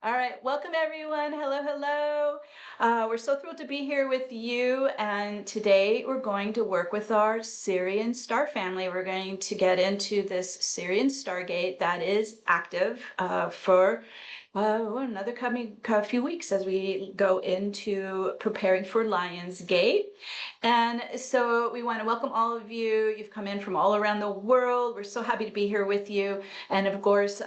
All right, welcome everyone. Hello, hello. We're so thrilled to be here with you. And today we're going to work with our Sirian star family. We're going to get into this Sirian Stargate that is active for another coming a few weeks as we go into preparing for LionsGate. And so we want to welcome all of you. You've come in from all around the world. We're so happy to be here with you. And of course,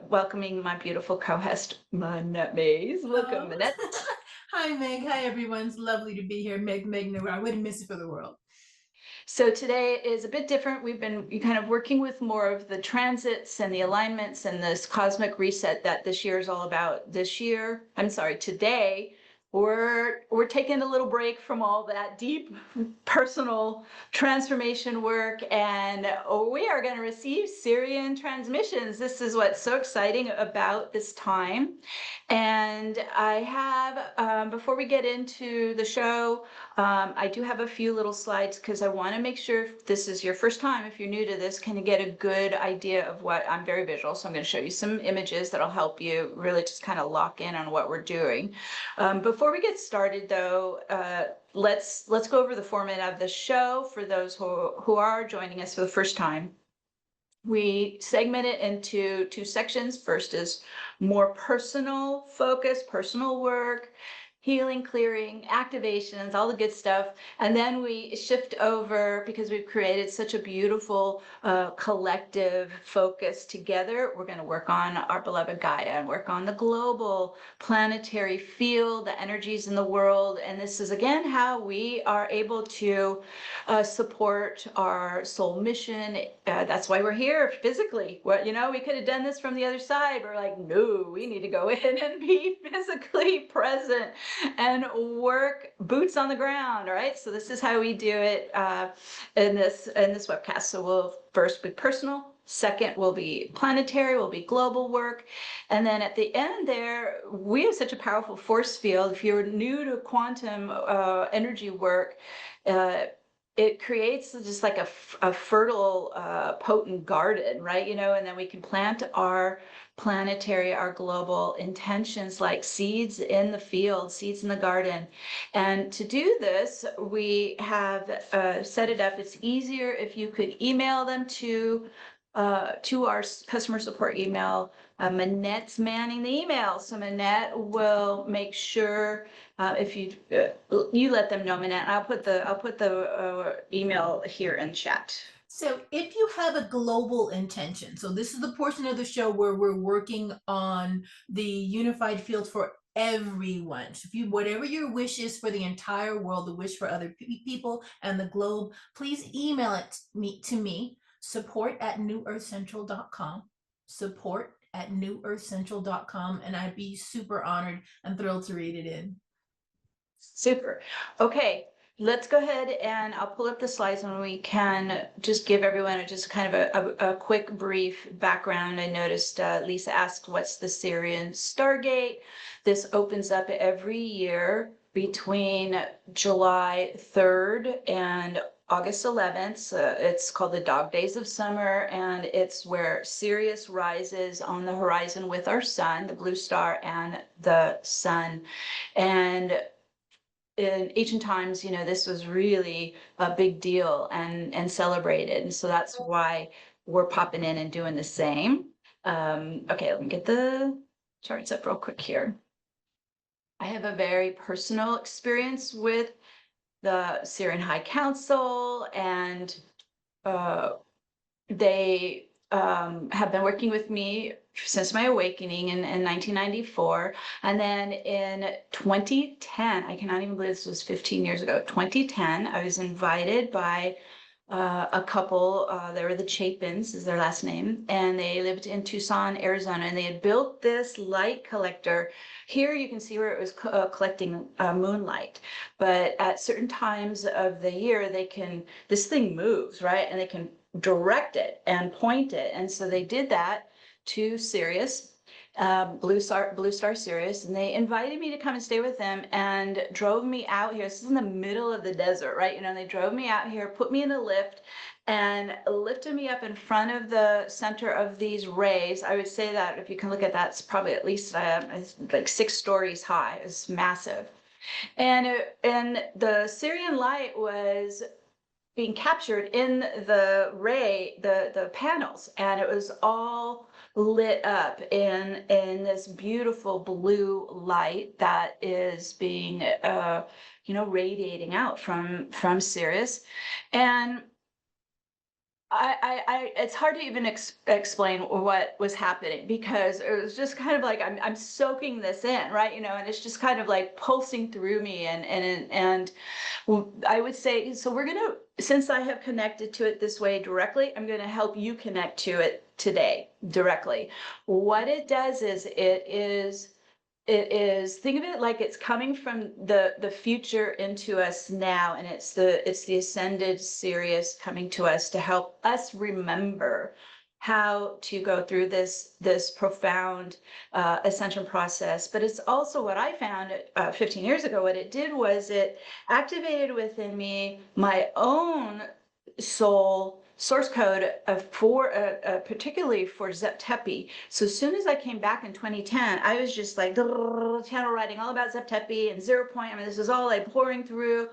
welcoming my beautiful co-host, Manette Mays. Welcome, Oh. Manette. Hi, Meg. Hi, everyone. It's lovely to be here. Meg, I wouldn't miss it for the world. So today is a bit different. We've been kind of working with more of the transits and the alignments and this cosmic reset that this year is all about. Today we're taking a little break from all that deep personal transformation work, and we are going to receive Sirian transmissions. This is what's so exciting about this time. And I have, before we get into the show, I do have a few little slides because I want to make sure if this is your first time, if you're new to this, can you get a good idea of what I'm very visual. So I'm going to show you some images that'll help you really just kind of lock in on what we're doing. Before we get started though, let's go over the format of the show for those who are joining us for the first time. We segment it into two sections. First is more personal focus, personal work, healing, clearing, activations, all the good stuff. And then we shift over, because we've created such a beautiful collective focus together. We're going to work on our beloved Gaia and work on the global planetary field, the energies in the world. And this is, again, how we are able to support our soul mission. That's why we're here physically. Well, we could have done this from the other side. We're like, no, we need to go in and be physically present and work boots on the ground. All right. So this is how we do it in this webcast. So we'll first be personal. Second will be planetary, will be global work. And then at the end there, we have such a powerful force field. If you're new to quantum energy work, it creates just like a fertile, potent garden, right? And then we can plant our planetary, our global intentions like seeds in the field, seeds in the garden. And to do this, we have set it up. It's easier if you could email them to our customer support email. Manette's manning the email. So Manette will make sure if you let them know, Manette. I'll put the email here in chat. So, if you have a global intention, so this is the portion of the show where we're working on the unified field for everyone. So, if you, whatever your wish is for the entire world, the wish for other people and the globe, please email it to me, support@newearthcentral.com. Support@newearthcentral.com, and I'd be super honored and thrilled to read it in. Super. Okay, let's go ahead and I'll pull up the slides and we can just give everyone just kind of a quick brief background. I noticed Lisa asked, what's the Sirian Stargate? This opens up every year between July 3rd and August 11th. It's called the Dog Days of Summer, and it's where Sirius rises on the horizon with our sun, the blue star, and the sun. And in ancient times, this was really a big deal and celebrated. And so that's why we're popping in and doing the same. Okay, let me get the charts up real quick here. I have a very personal experience with the Syrian High Council, and they have been working with me since my awakening in 1994. And then in 2010, I cannot even believe this was 15 years ago, 2010, I was invited by a couple, they were the Chapins is their last name, and they lived in Tucson, Arizona, and they had built this light collector. Here you can see where it was collecting moonlight, but at certain times of the year, this thing moves, right? And they can direct it and point it. And so they did that to Sirius, Blue Star Sirius, and they invited me to come and stay with them and drove me out here. This is in the middle of the desert, right? And they drove me out here, put me in a lift, and lifted me up in front of the center of these rays. I would say that if you can look at that, it's probably at least it's like 6 stories high. It's massive. And the Sirian light was being captured in the ray, the panels, and it was all lit up in this beautiful blue light that is being radiating out from Sirius. And it's hard to even explain what was happening, because it was just kind of like I'm soaking this in, right? And it's just kind of like pulsing through me, and I would say, so we're gonna, since I have connected to it this way directly, I'm gonna help you connect to it today directly. What it does is think of it like it's coming from the future into us now, and it's the ascended Sirius coming to us to help us remember how to go through this profound ascension process. But it's also what I found 15 years ago. What it did was it activated within me my own soul source code particularly for Zeptepi. So as soon as I came back in 2010, I was just like channel writing all about Zeptepi and 0 point. I mean, this is all like pouring through.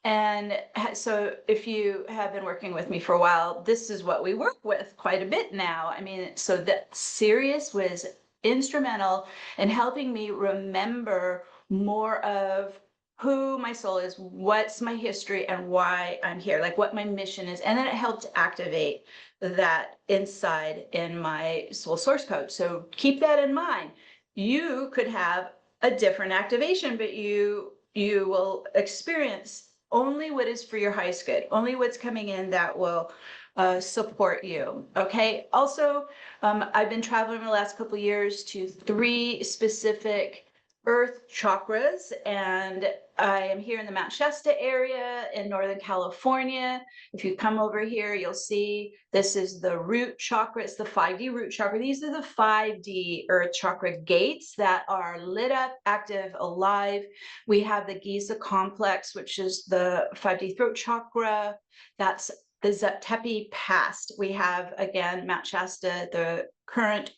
And so if you have been working with me for a while, this is what we work with quite a bit now. I mean, so that Sirius was instrumental in helping me remember more of who my soul is, what's my history, and why I'm here, like what my mission is. And then it helped activate that inside in my soul source code. So keep that in mind. You could have a different activation, but you will experience only what is for your highest good, only what's coming in that will support you. Okay. Also, I've been traveling the last couple of years to 3 specific earth chakras, and I am here in the Mount Shasta area in Northern California. If you come over here, you'll see this is the root chakra. It's the 5D root chakra. These are the 5D earth chakra gates that are lit up, active, alive. We have the Giza complex, which is the 5D throat chakra. That's the Zeptepi past. We have, again, Mount Shasta, the current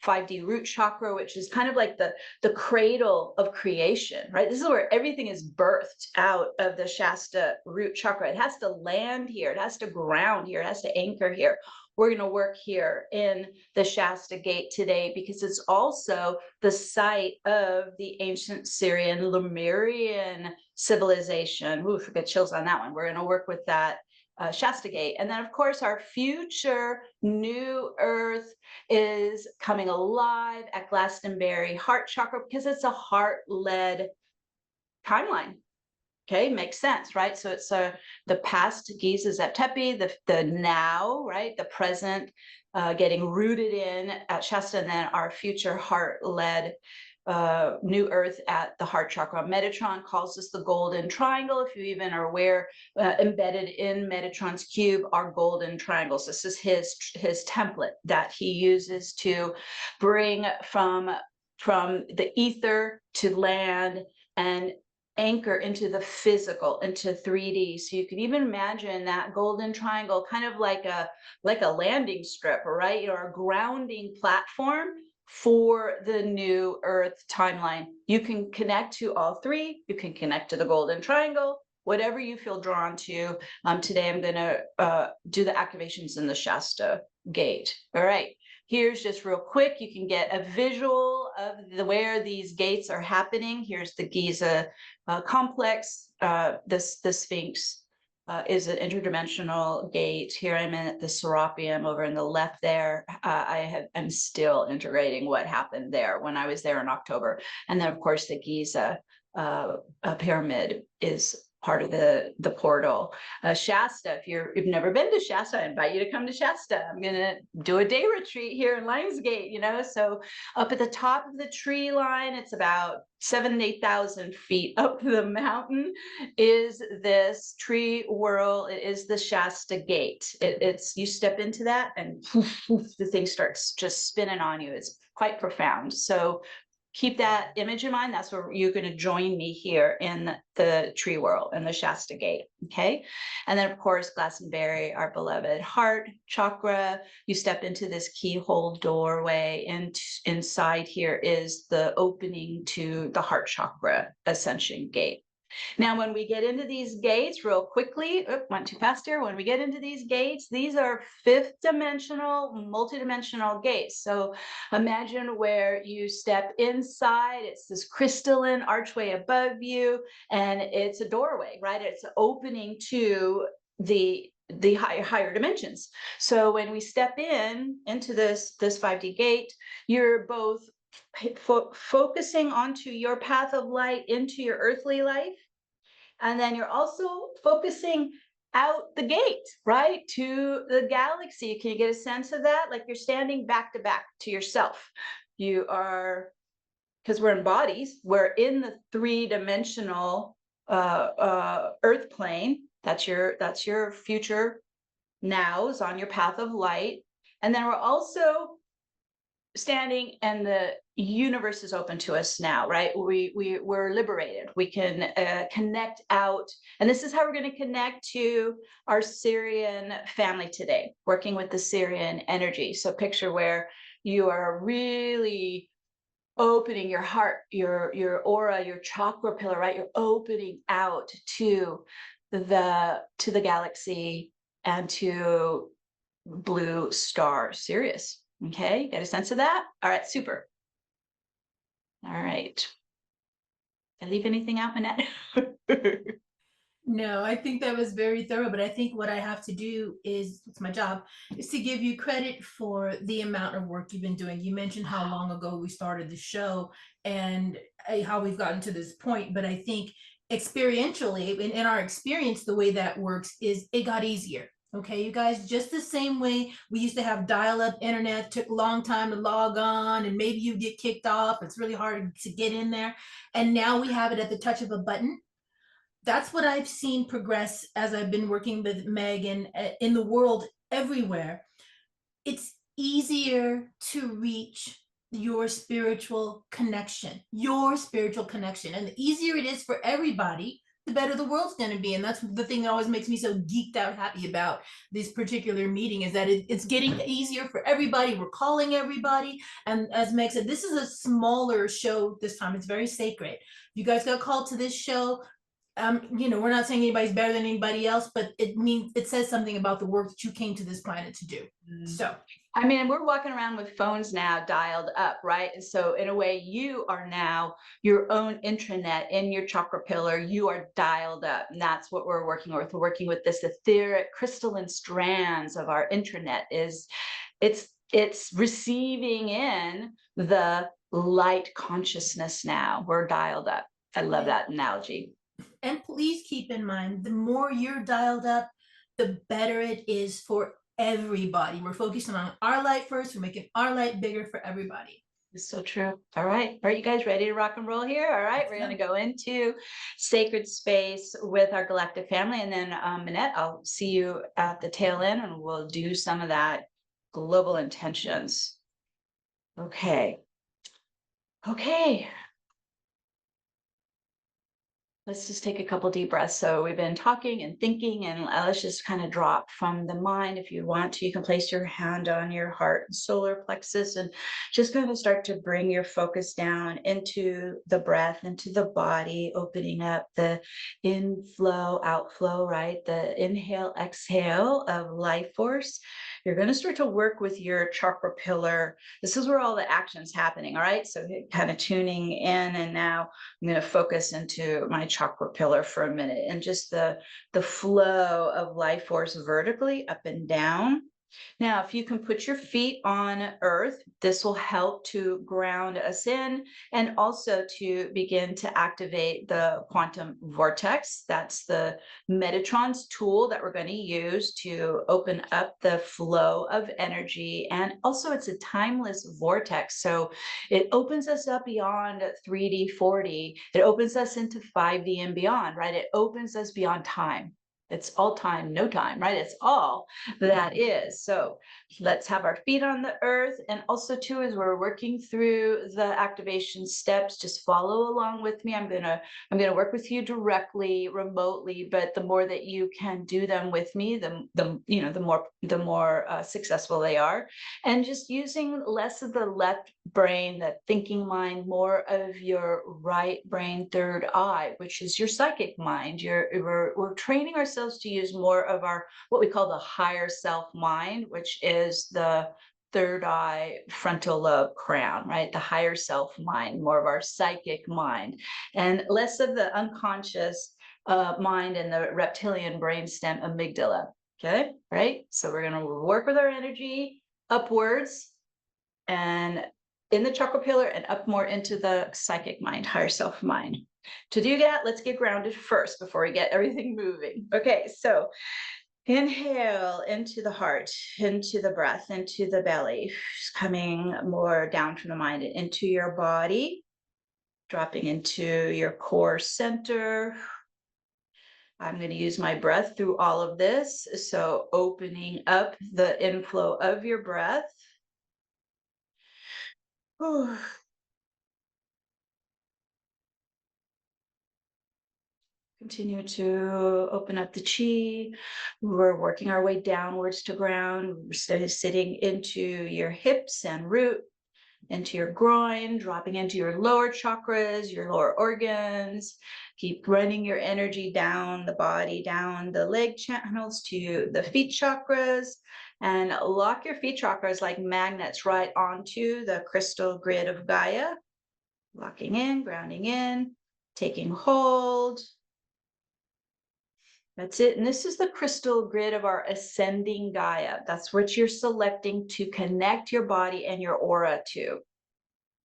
5D root chakra, which is kind of like the cradle of creation, right? This is where everything is birthed out of the Shasta root chakra. It has to land here. It has to ground here. It has to anchor here. We're going to work here in the Shasta Gate today, because it's also the site of the ancient Syrian Lemurian civilization. Ooh, get chills on that one. We're going to work with that Shasta Gate. And then, of course, our future new earth is coming alive at Glastonbury heart chakra, because it's a heart-led timeline. Okay, makes sense, right? So it's the past, Giza Zeptepi, the now, right? The present, getting rooted in at Shasta, and then our future heart-led new earth at the heart chakra. Metatron calls this the golden triangle. If you even are aware, embedded in Metatron's cube are golden triangles. This is his template that he uses to bring from the ether to land and anchor into the physical, into 3D. So you can even imagine that golden triangle kind of like a landing strip, right? Or a grounding platform for the new earth timeline. You can connect to all 3. You can connect to the golden triangle, whatever you feel drawn to. Today I'm going to do the activations in the Shasta Gate. All right. Here's just real quick. You can get a visual of where these gates are happening. Here's the Giza complex. The Sphinx is an interdimensional gate. Here I'm at the Serapeum over in the left there. I'm still integrating what happened there when I was there in October. And then, of course, the Giza pyramid is part of the portal. Shasta, if you've never been to Shasta, I invite you to come to Shasta. I'm going to do a day retreat here in LionsGate, so up at the top of the tree line, it's about 7,000 to 8,000 feet up the mountain, is this tree whirl. It is the Shasta Gate. It's you step into that and poof, poof, the thing starts just spinning on you. It's quite profound. So keep that image in mind. That's where you're going to join me here in the tree world and the Shasta Gate. Okay. And then, of course, Glastonbury, our beloved heart chakra. You step into this keyhole doorway, and inside here is the opening to the heart chakra, Ascension Gate. Now, when we get into these gates real quickly, went too fast here. When we get into these gates, these are fifth dimensional, multidimensional gates. So imagine where you step inside, it's this crystalline archway above you, and it's a doorway, right? It's opening to the higher dimensions. So when we step into this 5D gate, you're both focusing onto your path of light into your earthly life. And then you're also focusing out the gate, right, to the galaxy. Can you get a sense of that? Like you're standing back to back to yourself. You are, because we're in bodies, we're in the three-dimensional earth plane. That's your future nows on your path of light. And then we're also standing, and the universe is open to us now, right? We're liberated. We can connect out, and this is how we're going to connect to our Sirian family today, working with the Sirian energy. So picture where you are really opening your heart, your aura, your chakra pillar, right? You're opening out to the galaxy and to blue star Sirius. Okay, get a sense of that? All right, super. All right. Did I leave anything out, Manette? No, I think that was very thorough, but I think what I have to do is, it's my job, is to give you credit for the amount of work you've been doing. You mentioned how long ago we started the show and how we've gotten to this point, but I think experientially, in our experience, the way that works is it got easier. Okay, you guys, just the same way we used to have dial-up internet, took a long time to log on, and maybe you get kicked off. It's really hard to get in there. And now we have it at the touch of a button. That's what I've seen progress as I've been working with Meg and in the world everywhere. It's easier to reach your spiritual connection, And the easier it is for everybody, the better the world's going to be. And that's the thing that always makes me so geeked out happy about this particular meeting, is that it's getting easier for everybody. We're calling everybody. And as Meg said, this is a smaller show this time. It's very sacred. You guys got called to this show. We're not saying anybody's better than anybody else, but it says something about the work that you came to this planet to do. So, I mean, we're walking around with phones now dialed up, right? And so in a way, you are now your own intranet in your chakra pillar. You are dialed up. And that's what we're working with. We're working with this etheric crystalline strands of our intranet. It's receiving in the light consciousness now. We're dialed up. I love that analogy. And please keep in mind, the more you're dialed up, the better it is for everybody. We're focusing on our light first. We're making our light bigger for everybody. It's so true. All right. Are you guys ready to rock and roll here? All right. We're going to go into sacred space with our galactic family. And then, Manette, I'll see you at the tail end, and we'll do some of that global intentions. Okay. Okay. Let's just take a couple deep breaths. So we've been talking and thinking, and let's just kind of drop from the mind. If you want to, you can place your hand on your heart and solar plexus and just kind of start to bring your focus down into the breath, into the body, opening up the inflow, outflow, right? The inhale, exhale of life force. You're going to start to work with your chakra pillar. This is where all the action's happening. All right. So kind of tuning in, and now I'm going to focus into my chakra pillar for a minute, and just the flow of life force vertically up and down. Now, if you can put your feet on earth, this will help to ground us in, and also to begin to activate the quantum vortex. That's the Metatron's tool that we're going to use to open up the flow of energy. And also it's a timeless vortex. So it opens us up beyond 3D, 4D. It opens us into 5D and beyond, right? It opens us beyond time. It's all time, no time, right? It's all that is. So let's have our feet on the earth. And also too, as we're working through the activation steps, just follow along with me. I'm gonna work with you directly, remotely, but the more that you can do them with me, the more successful they are. And just using less of the left brain, that thinking mind, more of your right brain, third eye, which is your psychic mind. We're training ourselves to use more of our, what we call the higher self mind, which is the third eye, frontal lobe, crown, right? The higher self mind, more of our psychic mind, and less of the unconscious mind and the reptilian brainstem amygdala. Okay, right? So we're going to work with our energy upwards and in the chakra pillar and up more into the psychic mind, higher self mind. To do that, let's get grounded first before we get everything moving. Okay, so inhale into the heart, into the breath, into the belly, coming more down from the mind and into your body, dropping into your core center. I'm going to use my breath through all of this. So opening up the inflow of your breath. Whew. Continue to open up the chi. We're working our way downwards to ground. We're sitting into your hips and root, into your groin, dropping into your lower chakras, your lower organs. Keep running your energy down the body, down the leg channels to the feet chakras, and lock your feet chakras like magnets right onto the crystal grid of Gaia. Locking in, grounding in, taking hold. That's it. And this is the crystal grid of our ascending Gaia. That's what you're selecting to connect your body and your aura to.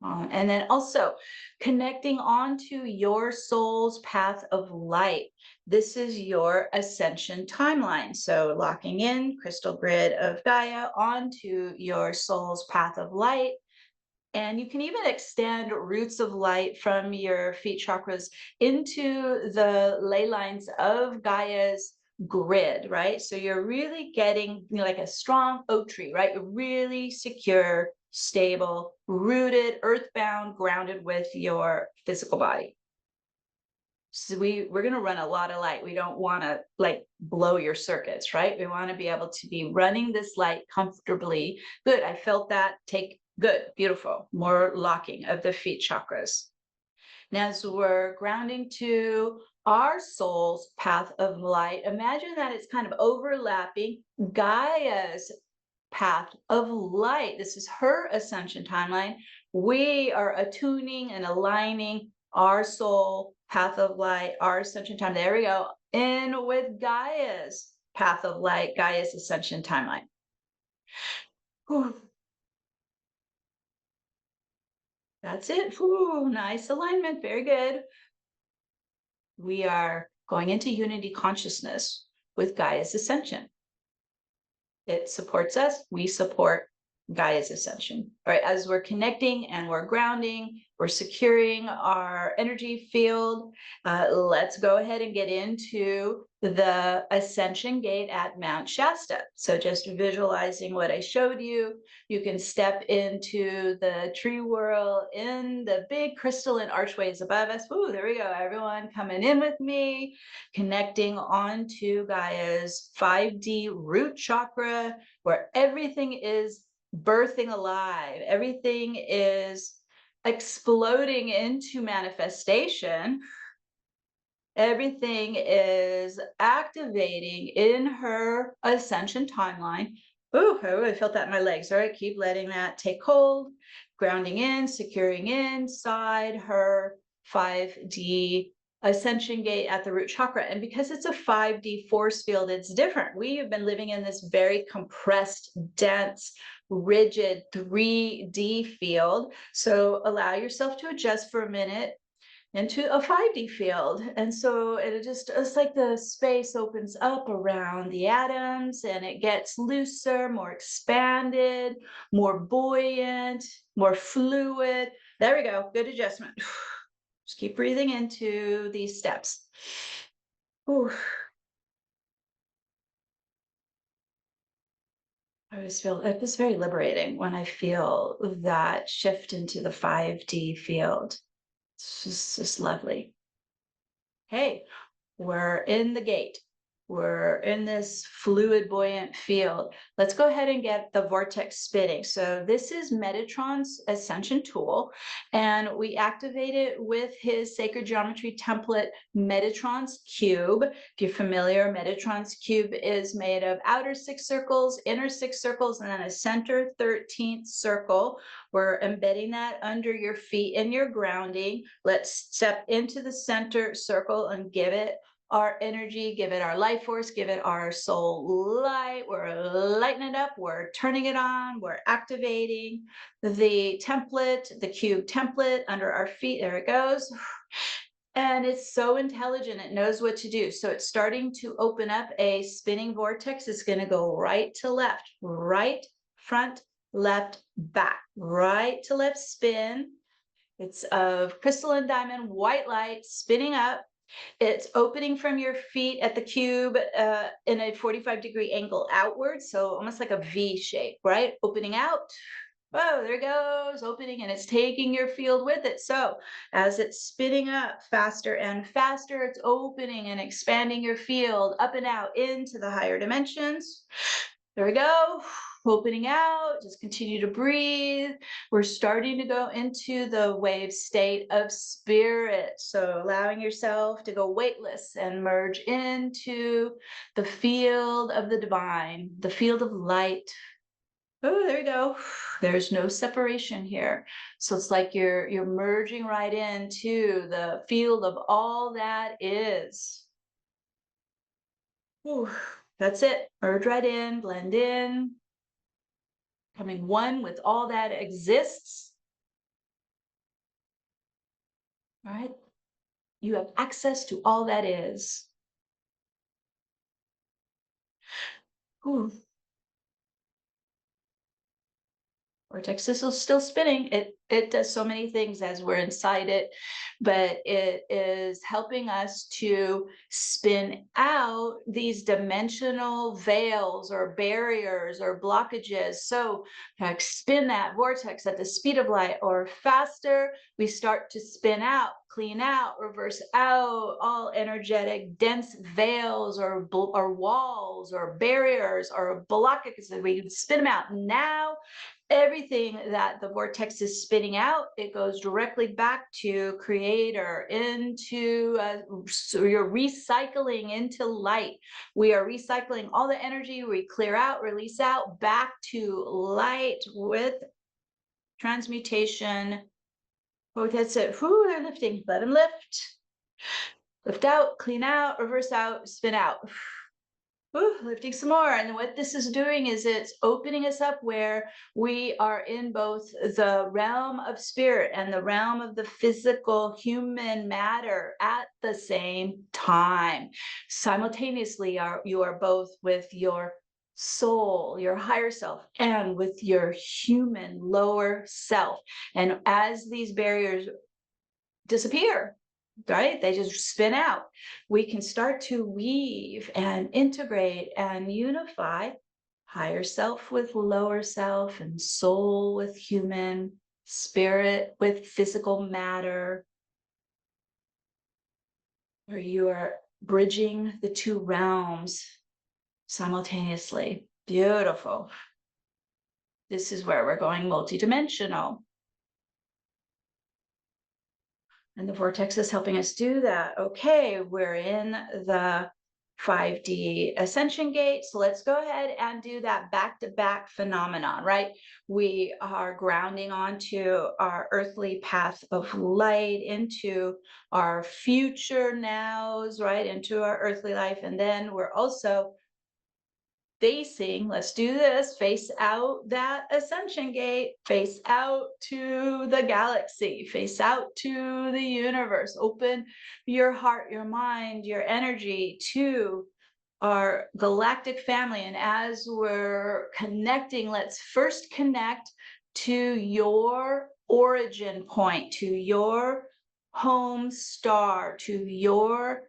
And then also connecting onto your soul's path of light. This is your ascension timeline. So locking in crystal grid of Gaia onto your soul's path of light. And you can even extend roots of light from your feet chakras into the ley lines of Gaia's grid, right? So you're really getting, like a strong oak tree, right? You're really secure, stable, rooted, earthbound, grounded with your physical body. So we're going to run a lot of light. We don't want to like blow your circuits, right? We want to be able to be running this light comfortably. Good. I felt that. Take good. Beautiful. More locking of the feet chakras. Now, as we're grounding to our soul's path of light, imagine that it's kind of overlapping Gaia's path of light. This is her ascension timeline. We are attuning and aligning our soul path of light, our ascension time. There we go. In with Gaia's path of light, Gaia's ascension timeline. Whew. That's it. Whew, nice alignment. Very good. We are going into unity consciousness with Gaia's ascension. It supports us. We support Gaia's ascension. All right, as we're connecting and we're grounding, we're securing our energy field. Let's go ahead and get into the Ascension Gate at Mount Shasta. So just visualizing what I showed you, you can step into the tree world in the big crystalline archways above us. Ooh, there we go. Everyone coming in with me, connecting onto Gaia's 5D root chakra, where everything is birthing alive. Everything is exploding into manifestation. Everything is activating in her ascension timeline. Ooh, I really felt that in my legs. All right, keep letting that take hold, grounding in, securing inside her 5D ascension gate at the root chakra. And because it's a 5D force field, it's different. We have been living in this very compressed, dense, rigid 3D field. So allow yourself to adjust for a minute into a 5D field. And so it's like the space opens up around the atoms and it gets looser, more expanded, more buoyant, more fluid. There we go. Good adjustment. Just keep breathing into these steps. Whew. I always feel it was very liberating when I feel that shift into the 5D field. It's just lovely. Hey, we're in the gate. We're in this fluid, buoyant field. Let's go ahead and get the vortex spinning. So this is Metatron's Ascension tool, and we activate it with his sacred geometry template, Metatron's cube. If you're familiar, Metatron's cube is made of outer 6 circles, inner 6 circles, and then a center 13th circle. We're embedding that under your feet and your grounding. Let's step into the center circle and give it our energy, give it our life force, give it our soul light. We're lighting it up, we're turning it on, we're activating the template, the cube template under our feet. There it goes. And it's so intelligent, it knows what to do. So it's starting to open up a spinning vortex. It's going to go right to left, right, front, left, back, right to left spin. It's of crystalline diamond, white light spinning up. It's opening from your feet at the cube in a 45-degree angle outwards, so almost like a V shape, right? Opening out. Oh, there it goes, opening, and it's taking your field with it. So as it's spinning up faster and faster, it's opening and expanding your field up and out into the higher dimensions. There we go. Opening out, just continue to breathe. We're starting to go into the wave state of spirit. So allowing yourself to go weightless and merge into the field of the divine, the field of light. Oh, there you go. There's no separation here. So it's like you're merging right into the field of all that is. Whew. That's it. Merge right in, blend in, becoming one with all that exists. All right. You have access to all that is. Ooh. Vortex is still spinning. It does so many things as we're inside it, but it is helping us to spin out these dimensional veils or barriers or blockages. So like spin that vortex at the speed of light or faster, we start to spin out, clean out, reverse out all energetic dense veils or walls or barriers or blockages. We spin them out. Now everything that the vortex is spinning out, it goes directly back to creator, into so you're recycling into light. We are recycling all the energy we clear out, release out, back to light with transmutation. Oh, that's it. Whew, they're lifting. Let them lift. Lift out, clean out, reverse out, spin out. Ooh, lifting some more. And what this is doing is it's opening us up where we are in both the realm of spirit and the realm of the physical human matter at the same time. Simultaneously, you are both with your soul, your higher self, and with your human lower self. And as these barriers disappear, right? They just spin out. We can start to weave and integrate and unify higher self with lower self, and soul with human, spirit with physical matter, where you are bridging the two realms simultaneously. Beautiful. This is where we're going multidimensional. And the vortex is helping us do that. Okay, we're in the 5D Ascension Gate. So let's go ahead and do that back-to-back phenomenon, right? We are grounding onto our earthly path of light, into our future nows, right? Into our earthly life. And then we're also facing, let's do this, face out that ascension gate, face out to the galaxy, face out to the universe. Open your heart, your mind, your energy to our galactic family. And as we're connecting, let's first connect to your origin point, to your home star, to your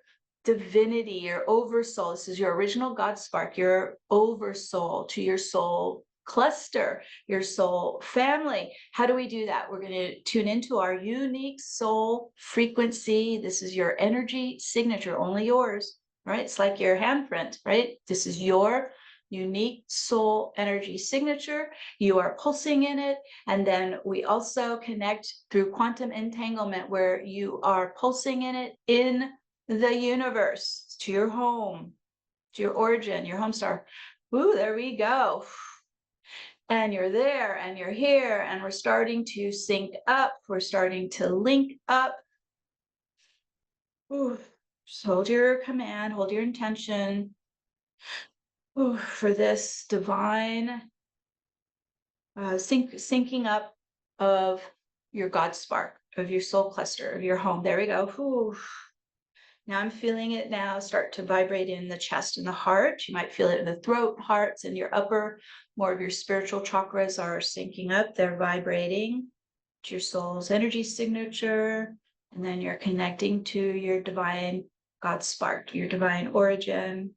divinity, your oversoul. This is your original God spark, your oversoul, to your soul cluster, your soul family. How do we do that? We're going to tune into our unique soul frequency. This is your energy signature, only yours, right? It's like your handprint, right? This is your unique soul energy signature. You are pulsing in it. And then we also connect through quantum entanglement, where you are pulsing in it in the universe, to your home, to your origin, your home star. Ooh, there we go. And you're there and you're here, and we're starting to sync up. We're starting to link up. Ooh, just hold your command, hold your intention. Ooh, for this divine syncing up of your God spark, of your soul cluster, of your home. There we go. Ooh. Now I'm feeling it now start to vibrate in the chest and the heart. You might feel it in the throat, hearts, and your upper, more of your spiritual chakras are syncing up. They're vibrating to your soul's energy signature. And then you're connecting to your divine God spark, your divine origin.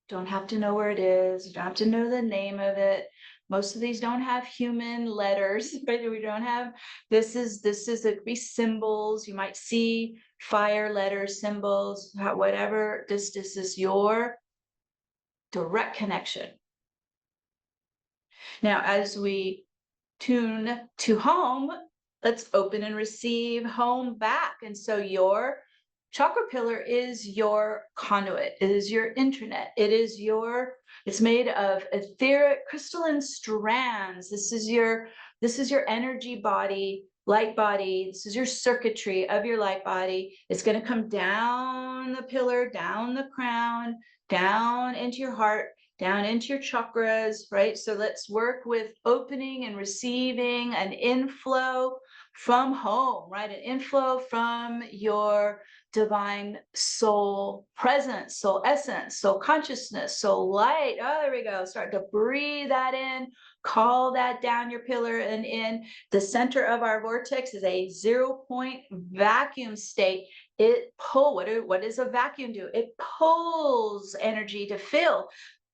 Don't have to know where it is. You don't have to know the name of it. Most of these don't have human letters, right? We don't have, this is it could be symbols. You might see fire letters, symbols, whatever. This is your direct connection. Now, as we tune to home, let's open and receive home back. And so your chakra pillar is your conduit. It is your internet. It's made of etheric crystalline strands. This is your energy body, light body. This is your circuitry of your light body. It's going to come down the pillar, down the crown, down into your heart, down into your chakras, right? So let's work with opening and receiving an inflow from home, right? An inflow from your divine soul presence, soul essence, soul consciousness, soul light. Oh, there we go. Start to breathe that in, call that down your pillar and in. The center of our vortex is a 0-point vacuum state. What does a vacuum do? It pulls energy to fill.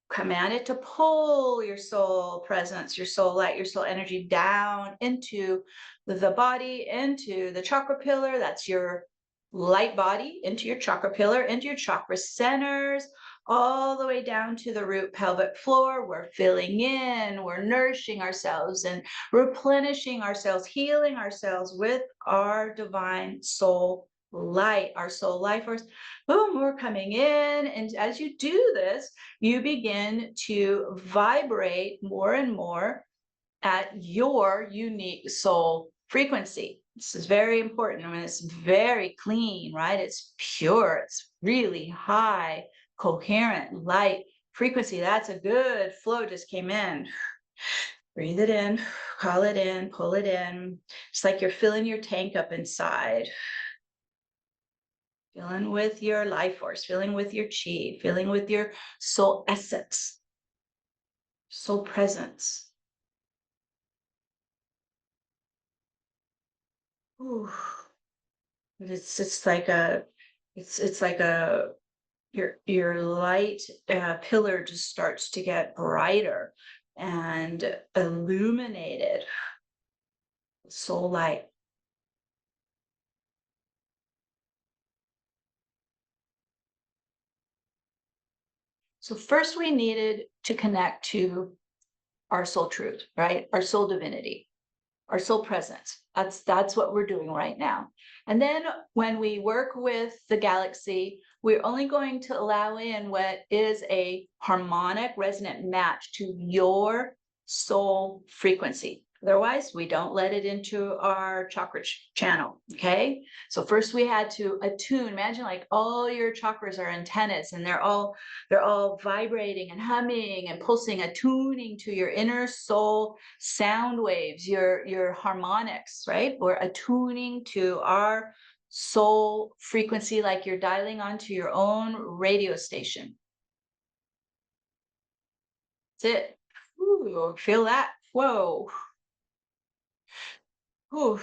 Command it to pull your soul presence, your soul light, your soul energy down into the body, into the chakra pillar. That's your light body, into your chakra pillar, into your chakra centers, all the way down to the root pelvic floor. We're filling in, we're nourishing ourselves and replenishing ourselves, healing ourselves with our divine soul light, our soul life force. Boom, we're coming in. And as you do this, you begin to vibrate more and more at your unique soul frequency. This is very important. I mean, it's very clean, right? It's pure. It's really high, coherent, light frequency. That's a good flow just came in. Breathe it in, call it in, pull it in. It's like you're filling your tank up inside. Filling with your life force, filling with your chi, filling with your soul essence, soul presence. Ooh. It's like your light pillar just starts to get brighter and illuminated. Soul light. So first we needed to connect to our soul truth, right? Our soul divinity, our soul presence. That's what we're doing right now. And then when we work with the galaxy, we're only going to allow in what is a harmonic resonant match to your soul frequency. Otherwise, we don't let it into our chakra channel. Okay. So first we had to attune. Imagine like all your chakras are antennas and they're all vibrating and humming and pulsing, attuning to your inner soul sound waves, your harmonics, right? We're attuning to our soul frequency like you're dialing onto your own radio station. That's it. Ooh, feel that. Whoa. Ooh.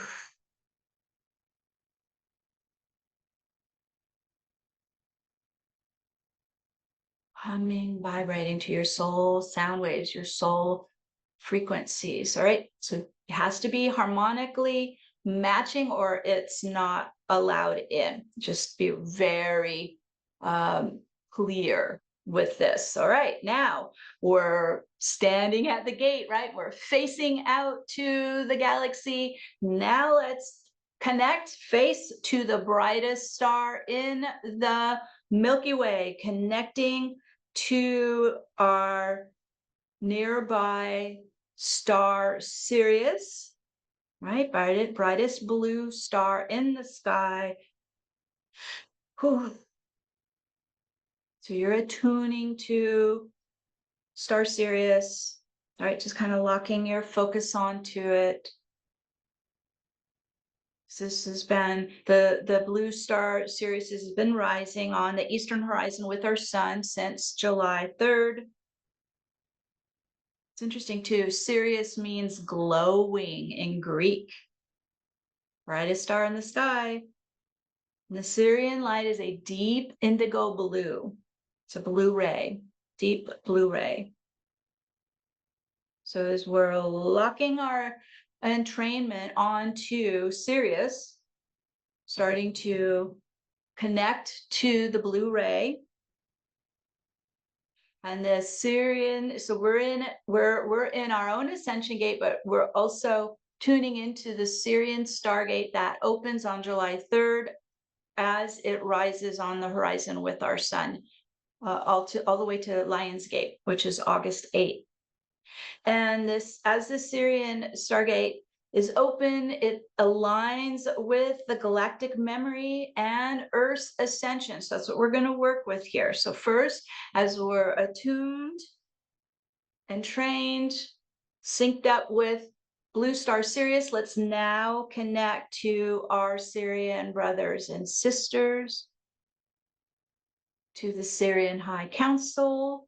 humming, vibrating to your soul sound waves, your soul frequencies. All right. So it has to be harmonically matching or it's not allowed in. Just be very clear with this. All right. Now we're standing at the gate, right? We're facing out to the galaxy. Now let's connect, face to the brightest star in the Milky Way, connecting to our nearby star Sirius, right? Brightest blue star in the sky. Whew. So you're attuning to star Sirius, all right? Just kind of locking your focus onto it. This has been the blue star Sirius has been rising on the eastern horizon with our sun since July 3rd. It's interesting too. Sirius means glowing in Greek. Brightest star in the sky. And the Sirian light is a deep indigo blue. It's a blue ray, deep blue ray. So as we're locking our entrainment onto Sirius, starting to connect to the blue ray, and the Sirian, so we're in our own Ascension Gate, but we're also tuning into the Sirian Stargate that opens on July 3rd as it rises on the horizon with our sun, all the way to LionsGate, which is August 8th. And this, as the Sirian Stargate is open, it aligns with the galactic memory and Earth's ascension. So that's what we're going to work with here. So first, as we're attuned and trained, synced up with Blue Star Sirius, let's now connect to our Sirian brothers and sisters, to the Sirian High Council,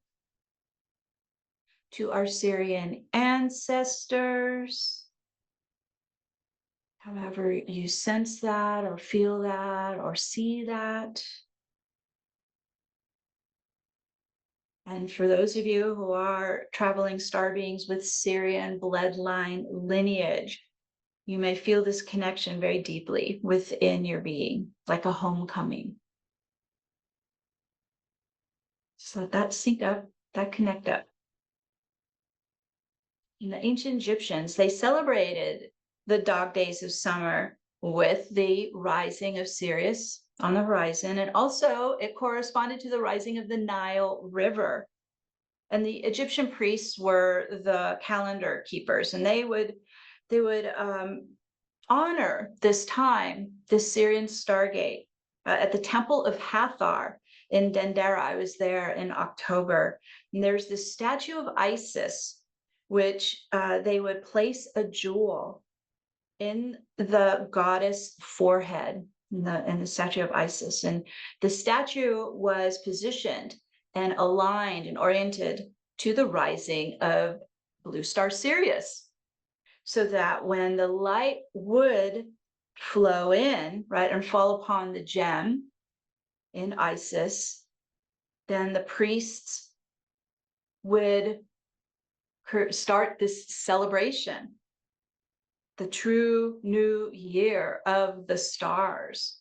to our Sirian ancestors. However you sense that or feel that or see that. And for those of you who are traveling star beings with Sirian bloodline lineage, you may feel this connection very deeply within your being, like a homecoming. So that sync up, that connect up. In the ancient Egyptians, they celebrated the dog days of summer with the rising of Sirius on the horizon. And also it corresponded to the rising of the Nile River. And the Egyptian priests were the calendar keepers, and they would honor this time, this Sirian Stargate, at the Temple of Hathor in Dendera. I was there in October. And there's this statue of Isis, which they would place a jewel in the goddess forehead, in the statue of Isis. And the statue was positioned and aligned and oriented to the rising of Blue Star Sirius, so that when the light would flow in, right, and fall upon the gem in Isis, then the priests would start this celebration, the true new year of the stars.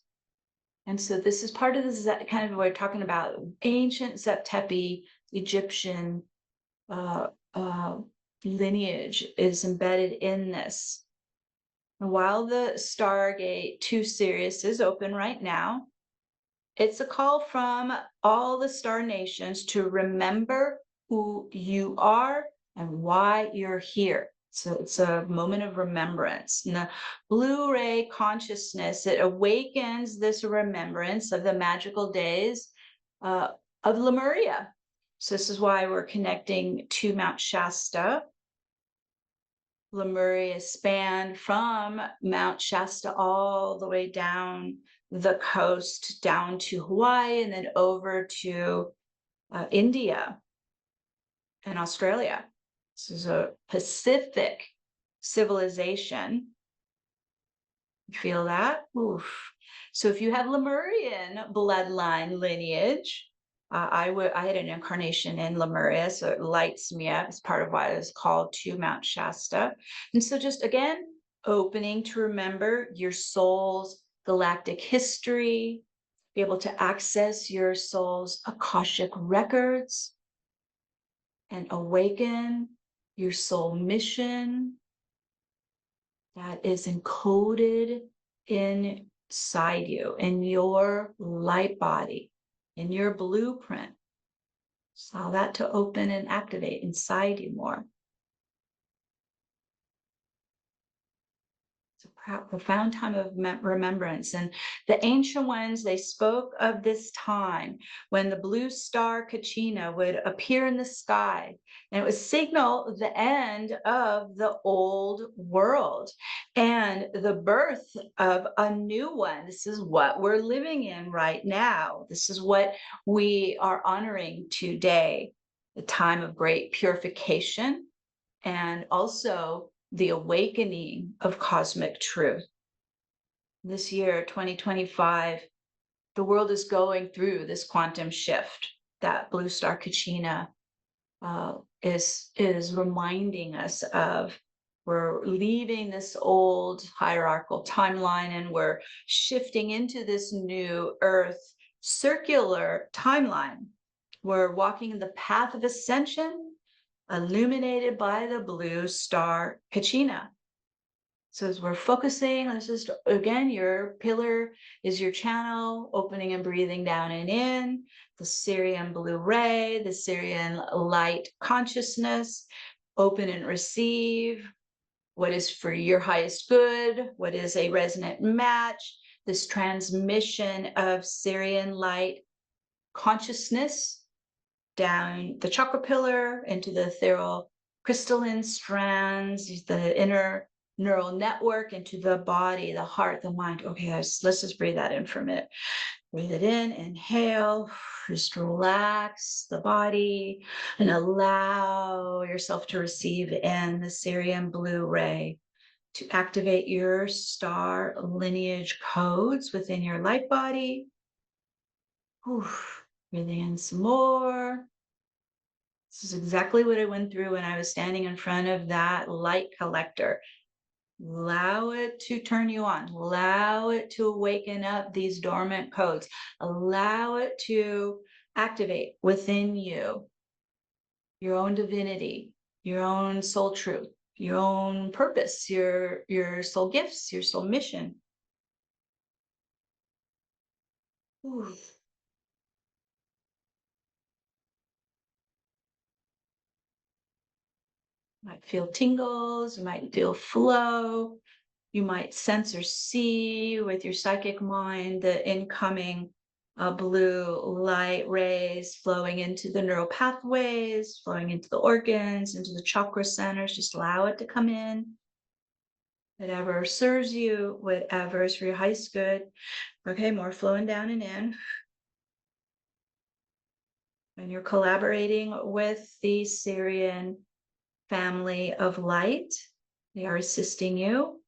And so this is part of this kind of what we're talking about, ancient Zeptepi Egyptian lineage is embedded in this. And while the Stargate to Sirius is open right now, it's a call from all the star nations to remember who you are and why you're here. So it's a moment of remembrance. And the Blue Ray consciousness, it awakens this remembrance of the magical days of Lemuria. So this is why we're connecting to Mount Shasta. Lemuria spanned from Mount Shasta all the way down the coast, down to Hawaii, and then over to India and Australia. This is a Pacific civilization. You feel that? Oof. So if you have Lemurian bloodline lineage, I had an incarnation in Lemuria, so it lights me up. It's part of why I was called to Mount Shasta. And so just again, opening to remember your soul's galactic history, be able to access your soul's Akashic records and awaken your soul mission that is encoded inside you, in your light body, in your blueprint. Just allow that to open and activate inside you more. It's a profound time of remembrance. And the ancient ones, they spoke of this time when the blue star Kachina would appear in the sky, and it would signal the end of the old world and the birth of a new one. This is what we're living in right now. This is what we are honoring today, the time of great purification and also the awakening of cosmic truth. This year, 2025, the world is going through this quantum shift that Blue Star Kachina is reminding us of. We're leaving this old hierarchical timeline and we're shifting into this new Earth circular timeline. We're walking in the path of ascension, illuminated by the blue star Kachina. So as we're focusing, this is again, your pillar is your channel, opening and breathing down and in, the Sirian blue ray, the Sirian light consciousness, open and receive what is for your highest good, what is a resonant match, this transmission of Sirian light consciousness down the chakra pillar into the ethereal crystalline strands, the inner neural network into the body, the heart, the mind. Okay, let's just breathe that in for a minute. Breathe it in, inhale, just relax the body and allow yourself to receive in the Sirian blue ray to activate your star lineage codes within your light body. Breathing in some more. This is exactly what I went through when I was standing in front of that light collector. Allow it to turn you on. Allow it to awaken up these dormant codes. Allow it to activate within you your own divinity, your own soul truth, your own purpose, your soul gifts, your soul mission. Ooh. You might feel tingles, you might feel flow. You might sense or see with your psychic mind the incoming blue light rays flowing into the neural pathways, flowing into the organs, into the chakra centers. Just allow it to come in. Whatever serves you, whatever is for your highest good. Okay, more flowing down and in. And you're collaborating with the Sirian family of light. They are assisting you.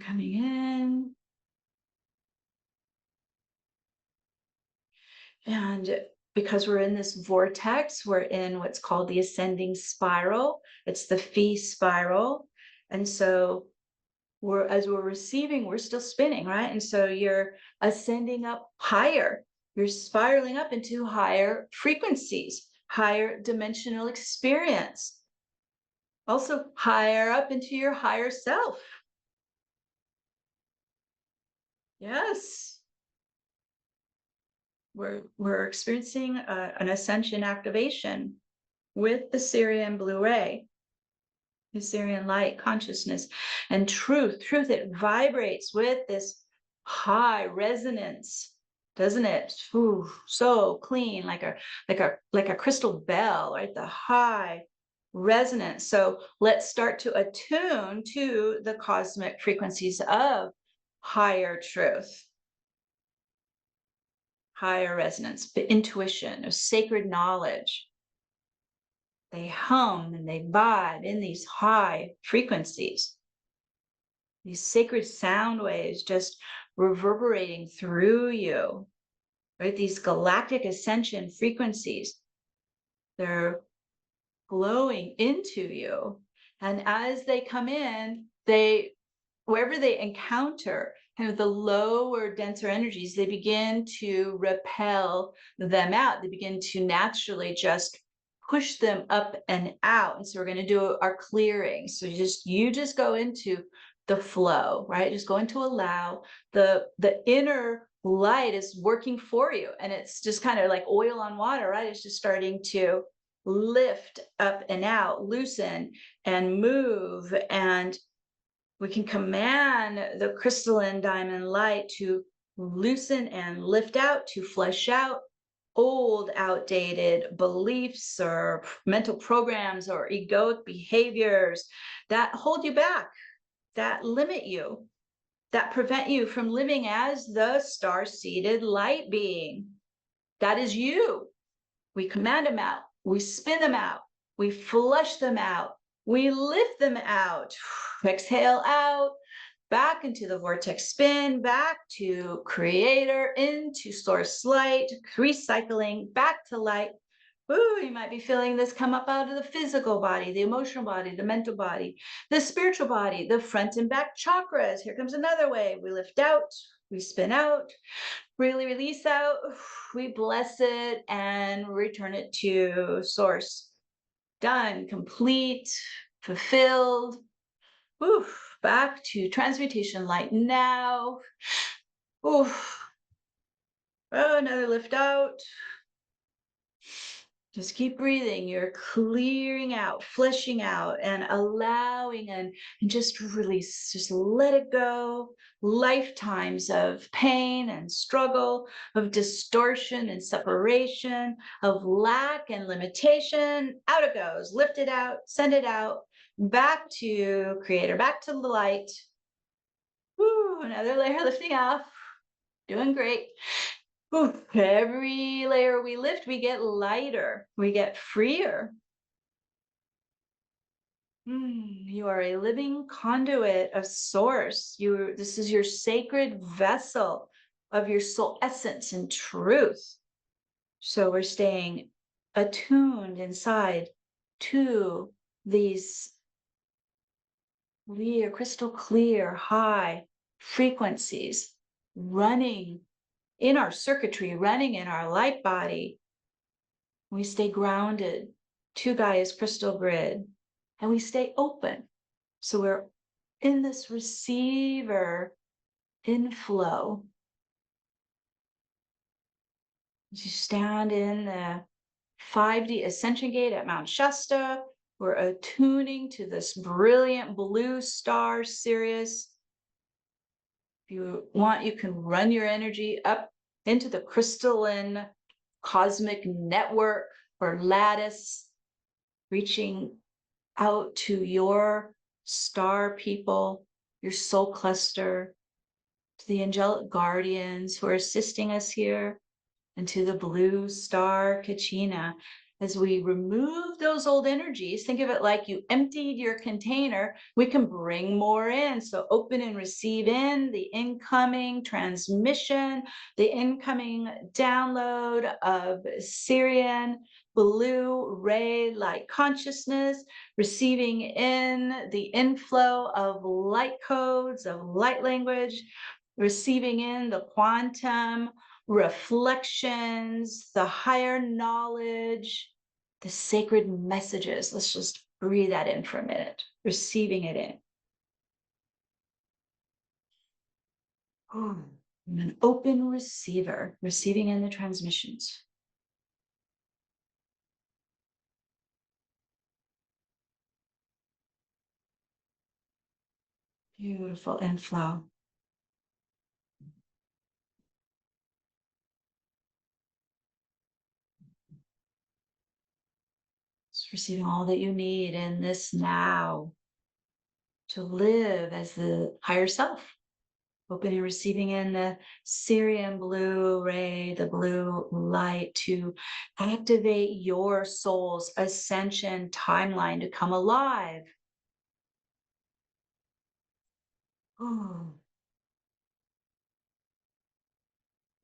Coming in. And because we're in this vortex, we're in what's called the ascending spiral. It's the phi spiral. And so as we're receiving, we're still spinning, right? And so you're ascending up higher. You're spiraling up into higher frequencies, higher dimensional experience. Also higher up into your higher self. Yes. We're experiencing an ascension activation with the Sirian blue ray, the Sirian light consciousness and truth. It vibrates with this high resonance, doesn't it? Ooh, so clean, like a crystal bell, right? The high resonance. So let's start to attune to the cosmic frequencies of higher truth. Higher resonance, the intuition of sacred knowledge. They hum and they vibe in these high frequencies. These sacred sound waves just reverberating through you, right? These galactic ascension frequencies, they're flowing into you. And as they come in, wherever they encounter kind of the lower, denser energies, they begin to repel them out. They begin to naturally just push them up and out. And so we're going to do our clearing. So you just go into the flow, right? Just going to allow the inner light is working for you. And it's just kind of like oil on water, right? It's just starting to lift up and out, loosen and move. And we can command the crystalline diamond light to loosen and lift out, to flush out old, outdated beliefs or mental programs or egoic behaviors that hold you back, that limit you, that prevent you from living as the star-seated light being. That is you. We command them out. We spin them out. We flush them out. We lift them out. Exhale out. Back into the vortex spin, back to creator, into source light, recycling, back to light. Ooh, you might be feeling this come up out of the physical body, the emotional body, the mental body, the spiritual body, the front and back chakras. Here comes another wave. We lift out, we spin out, really release out, we bless it and return it to source. Done, complete, fulfilled. Oof. Back to transmutation light now. Oof. Oh, another lift out. Just keep breathing. You're clearing out, fleshing out, and allowing and just release. Just let it go. Lifetimes of pain and struggle, of distortion and separation, of lack and limitation. Out it goes. Lift it out, send it out. Back to creator, back to the light. Woo, another layer lifting off. Doing great. Whew. Every layer we lift, we get lighter, we get freer. You are a living conduit of source. This is your sacred vessel of your soul essence and truth. So we're staying attuned inside to these clear, crystal clear, high frequencies running in our circuitry, running in our light body. We stay grounded to Gaia's crystal grid and we stay open. So we're in this receiver inflow. As you stand in the 5D Ascension Gate at Mount Shasta, we're attuning to this brilliant blue star, Sirius. If you want, you can run your energy up into the crystalline cosmic network or lattice, reaching out to your star people, your soul cluster, to the angelic guardians who are assisting us here, and to the blue star Kachina. As we remove those old energies, think of it like you emptied your container, we can bring more in. So open and receive in the incoming transmission, the incoming download of Sirian blue ray light consciousness, receiving in the inflow of light codes, of light language, receiving in the quantum reflections, the higher knowledge, the sacred messages. Let's just breathe that in for a minute, receiving it in. I'm an open receiver, receiving in the transmissions. Beautiful inflow. Just receiving all that you need in this now to live as the higher self. Opening and receiving in the Sirian blue ray, the blue light, to activate your soul's ascension timeline to come alive. Ooh.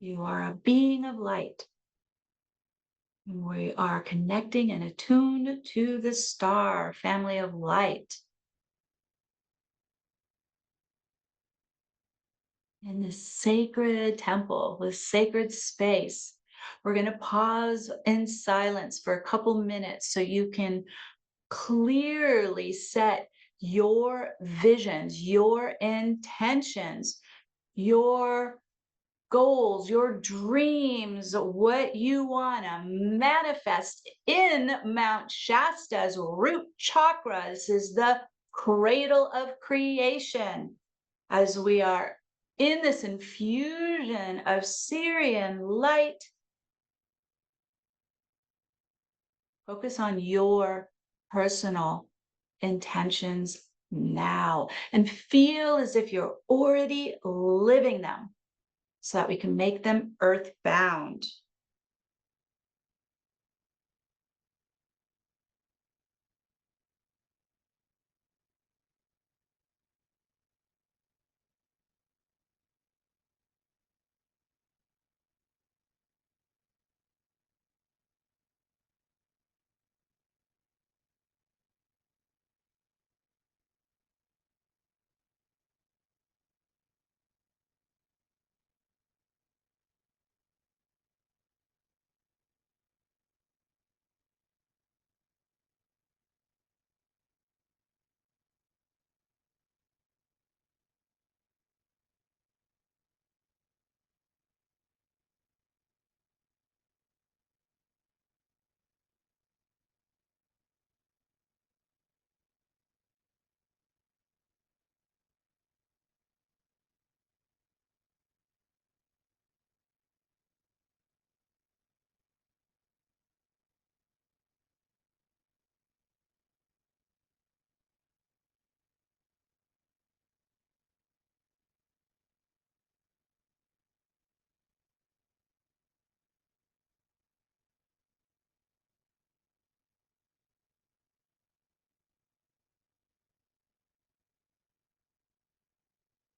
You are a being of light. We are connecting and attuned to the star family of light. In this sacred temple, this sacred space, we're going to pause in silence for a couple minutes so you can clearly set your visions, your intentions, your goals, your dreams, what you want to manifest in Mount Shasta's root chakra. This is the cradle of creation. As we are in this infusion of Sirian light, focus on your personal intentions now and feel as if you're already living them so that we can make them earthbound.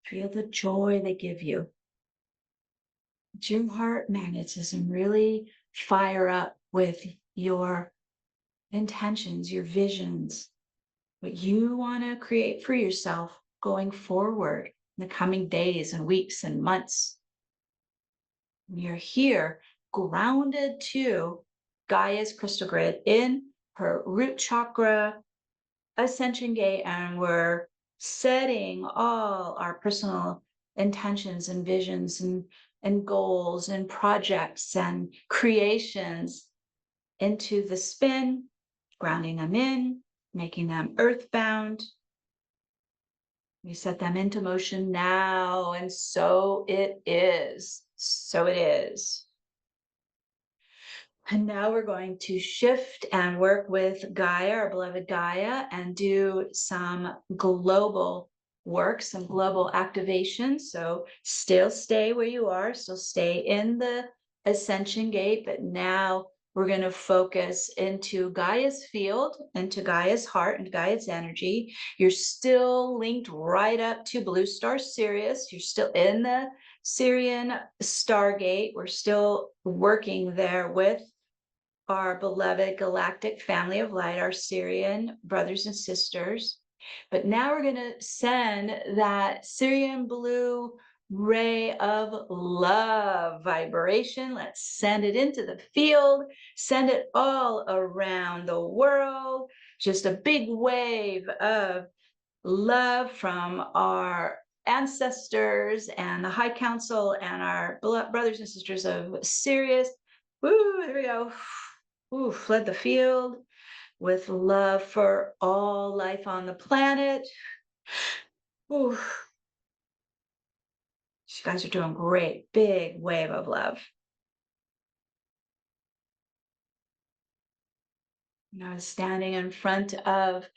Feel the joy they give you. Let your heart magnetism really fire up with your intentions, your visions, what you want to create for yourself going forward in the coming days and weeks and months. You're here grounded to Gaia's crystal grid in her root chakra Ascension Gate, and we're setting all our personal intentions and visions and goals and projects and creations into the spin, grounding them in, making them earthbound. We set them into motion now, and so it is. So it is. And now we're going to shift and work with Gaia, our beloved Gaia, and do some global work, some global activation. So still stay where you are, still stay in the Ascension Gate, but now we're going to focus into Gaia's field, into Gaia's heart, and Gaia's energy. You're still linked right up to Blue Star Sirius. You're still in the Sirian Stargate. We're still working there with our beloved galactic family of light, our Sirian brothers and sisters. But now we're going to send that Sirian blue ray of love vibration. Let's send it into the field, send it all around the world. Just a big wave of love from our ancestors and the High Council and our brothers and sisters of Sirius. Woo, there we go. Ooh, flood the field with love for all life on the planet. Ooh, you guys are doing great. Big wave of love. And I was standing in front of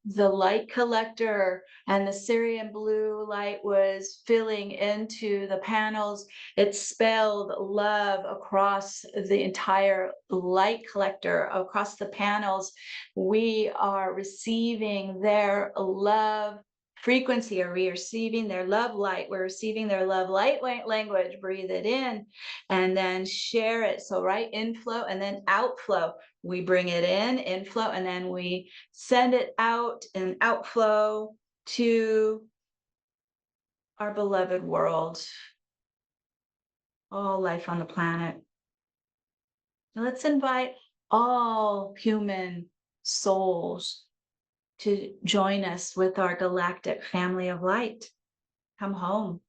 the light collector, and the Syrian blue light was filling into the panels. It spelled love across the entire light collector, across the panels. We are receiving their love frequency. Are we receiving their love light? We're receiving their love light language. Breathe it in and then share it. So right, inflow and then outflow. We bring it in, inflow, and then we send it out and outflow to our beloved world, all life on the planet. Now let's invite all human souls to join us with our galactic family of light. Come home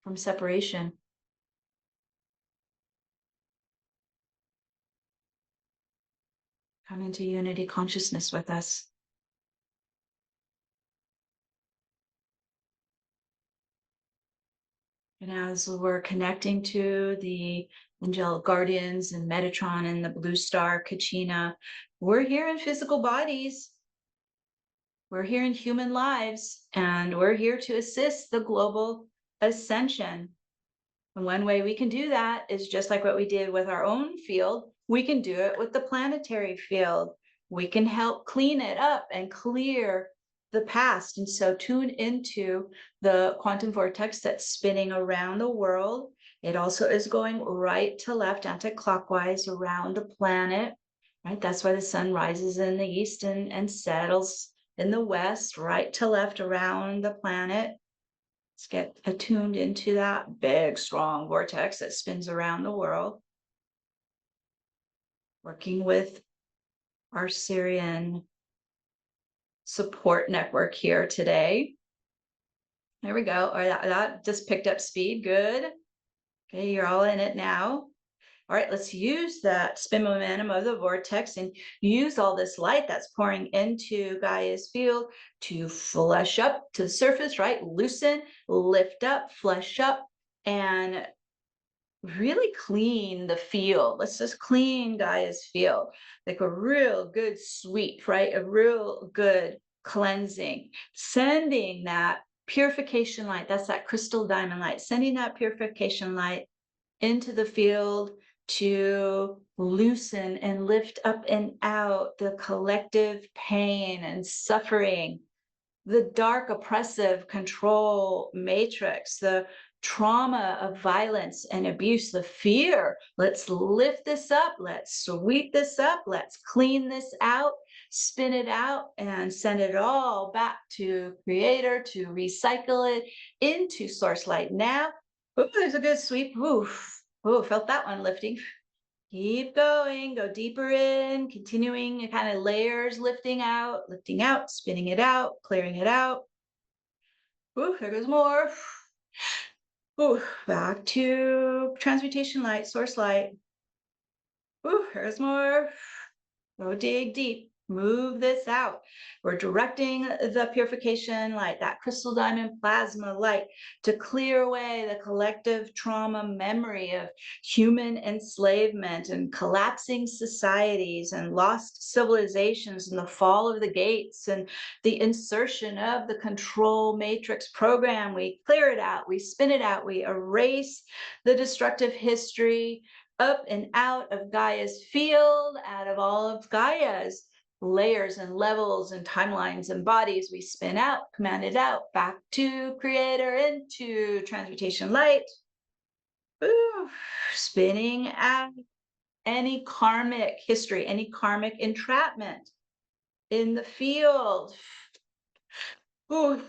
from separation. Come into unity consciousness with us. And as we're connecting to the angelic guardians and Metatron and the blue star Kachina, we're here in physical bodies. We're here in human lives, and we're here to assist the global ascension. And one way we can do that is just like what we did with our own field, we can do it with the planetary field. We can help clean it up and clear the past. And so tune into the quantum vortex that's spinning around the world. It also is going right to left, anti-clockwise around the planet, right? That's why the sun rises in the east and settles in the west, right to left around the planet. Let's get attuned into that big, strong vortex that spins around the world. Working with our Sirian support network here today. There we go. Or that just picked up speed. Good. Okay, you're all in it now. All right, let's use that spin momentum of the vortex and use all this light that's pouring into Gaia's field to flush up to the surface, right? Loosen, lift up, flush up, and really clean the field. Let's just clean Gaia's field, like a real good sweep, right? A real good cleansing, sending that purification light. That's that crystal diamond light, sending that purification light into the field to loosen and lift up and out the collective pain and suffering, the dark oppressive control matrix, the trauma of violence and abuse, the fear. Let's lift this up. Let's sweep this up. Let's clean this out, spin it out, and send it all back to Creator to recycle it into source light. Now, ooh, there's a good sweep. Oof. Oh, felt that one lifting. Keep going, go deeper in, continuing kind of layers, lifting out, spinning it out, clearing it out. Ooh, there goes more. Ooh, back to transmutation light, source light. Ooh, there's more. Go dig deep. Move this out. We're directing the purification light, that crystal diamond plasma light, to clear away the collective trauma memory of human enslavement and collapsing societies and lost civilizations and the fall of the gates and the insertion of the control matrix program. We clear it out, we spin it out, we erase the destructive history up and out of Gaia's field, out of all of Gaia's layers and levels and timelines and bodies. We spin out, command it out, back to Creator, into transmutation light. Ooh, spinning out any karmic history, any karmic entrapment in the field. Ooh.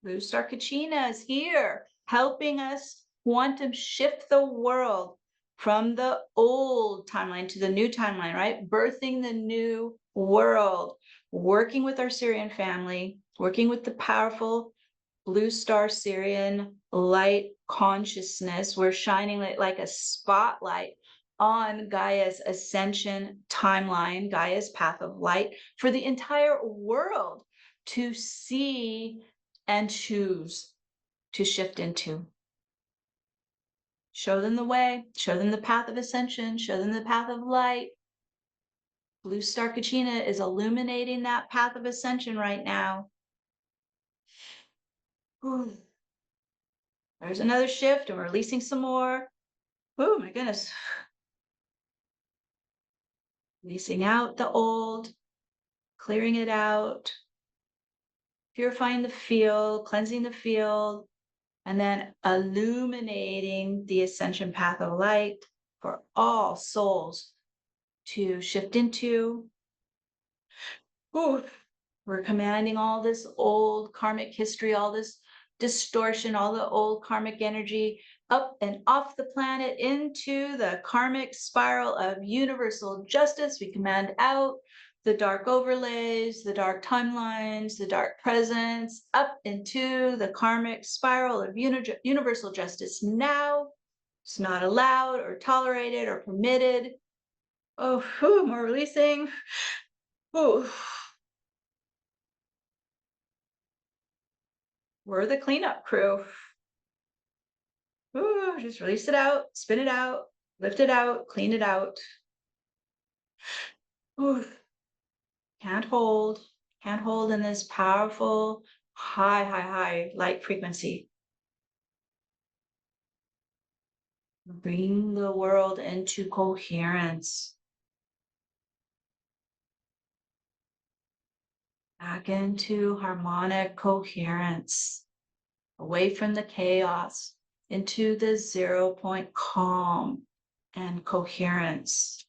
Blue Star Kachina is here, helping us quantum shift the world from the old timeline to the new timeline, right? Birthing the new world, working with our Sirian family, working with the powerful Blue Star Sirian light consciousness. We're shining like a spotlight on Gaia's ascension timeline, Gaia's path of light for the entire world to see and choose to shift into. Show them the way, show them the path of ascension, show them the path of light. Blue Star Kachina is illuminating that path of ascension right now. Ooh. There's another shift, and we're releasing some more. Oh my goodness. Releasing out the old, clearing it out, purifying the field, cleansing the field, and then illuminating the ascension path of light for all souls to shift into. Ooh, we're commanding all this old karmic history, all this distortion, all the old karmic energy up and off the planet into the karmic spiral of universal justice. We command out the dark overlays, the dark timelines, the dark presence, up into the karmic spiral of universal justice now. It's not allowed or tolerated or permitted. Oh, whew, more releasing. Oh, we're the cleanup crew. Ooh, just release it out, spin it out, lift it out, clean it out. Ooh, can't hold in this powerful, high light frequency. Bring the world into coherence. Back into harmonic coherence. Away from the chaos, into the 0 point calm and coherence.